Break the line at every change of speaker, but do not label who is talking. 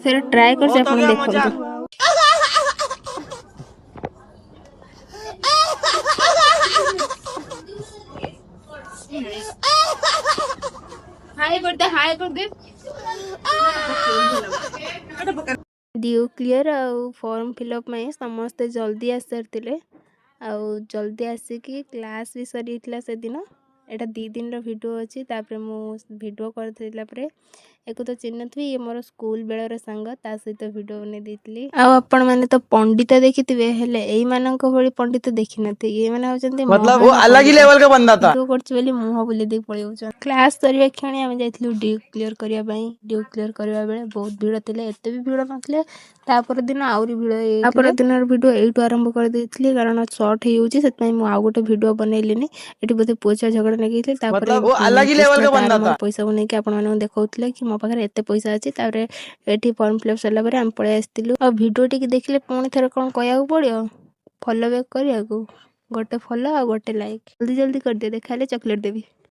ଥରେ ଟ୍ରାଏ କରୁଛି, ଆପଣ ଦେଖନ୍ତୁ। ଡ୍ୟୁ କ୍ଲିୟର ଆଉ ଫର୍ମ ଫିଲ୍ଅପ୍ ପାଇଁ ସମସ୍ତେ ଜଲ୍ଦି ଆସି ସାରିଥିଲେ। ଆଉ ଜଲ୍ଦି ଆସିକି କ୍ଲାସ୍ ବି ସରିଯାଇଥିଲା ସେଦିନ। ଏଇଟା 2 ଦିନର ଭିଡ଼ିଓ ଅଛି। ତାପରେ ମୁଁ ଭିଡ଼ିଓ କରିଥିଲା ପରେ ୟାକୁ ତ ଚିହ୍ନିନଥିବି, ଇଏ ମୋର ସ୍କୁଲ ବେଳର ସାଙ୍ଗ, ତା ସହିତ ଭିଡ଼ିଓ ବନେଇ ଦେଇଥିଲି। ଆଉ ଆପଣମାନେ ତ ପଣ୍ଡିତ ଦେଖିଥିବେ, ହେଲେ ଏଇମାନଙ୍କ ଭଳି ପଣ୍ଡିତ ଦେଖିନଥିବେ। ଏଇମାନେ ହଉଛନ୍ତି
मतलब वो अलग ही लेवल का बंदा था।
ଭିଡ଼ିଓ କରୁଛି ବୋଲି ମୁହଁ ବୁଲେଇ ଦେଇ ପଳେଇ ଯାଉଛନ୍ତି। କ୍ଲାସ୍ ସରିବା କ୍ଷଣି ଆମେ ଯାଇଥିଲୁ ଡ୍ୟୁ କ୍ଲିୟର କରିବା ପାଇଁ। ଡ୍ୟୁ କ୍ଲିୟର କରିବା ବେଳେ ବହୁତ ଭିଡ଼ ଥିଲେ, ଏତେ ବି ଭିଡ଼ ନଥିଲେ। ତାପର ଦିନ ଆହୁରି ଭିଡ଼ ହେଇଯାଇଥିଲା। ତାପର ଦିନର ଭିଡ଼ିଓ ଏଇଠୁ ଆରମ୍ଭ କରିଦେଇଥିଲି, କାରଣ ସର୍ଟ ହେଇଯାଉଛି, ସେଥିପାଇଁ ମୁଁ ଆଉ ଗୋଟେ ଭିଡ଼ିଓ ବନେଇଲିନି। ଏଠି ବୋଧେ ପୁଅ ଛୁଆ ଝଗଡ଼ା ଲାଗିଯାଇଥିଲେ। ତାପରେ
मतलब वो अलग ही लेवल का बंदा था।
ପଇସାକୁ ନେଇକି ଆପଣମାନଙ୍କୁ ଦେଖାଉଥିଲେ କି ମୋ ପାଖରେ ଏତେ ପଇସା ଅଛି। ତାପରେ ଏଠି ଫର୍ମ ଫିଲ୍ଅପ୍ ସରିଲା ପରେ ଆମେ ପଳେଇ ଆସିଥିଲୁ। ଆଉ ଭିଡ଼ିଓ ଟିକେ ଦେଖିଲେ ପୁଣି ଥରେ କ'ଣ କହିବାକୁ ପଡ଼ିବ, ଫଲୋ ବ୍ୟାକ୍ କରିବାକୁ ଗୋଟେ ଫଲୋ ଆଉ ଗୋଟେ ଲାଇକ୍। ଜଲ୍ଦି ଜଲ୍ଦି କରିଦିଅ, ଦେଖାହେଲେ ଚକୋଲେଟ୍ ଦେବି।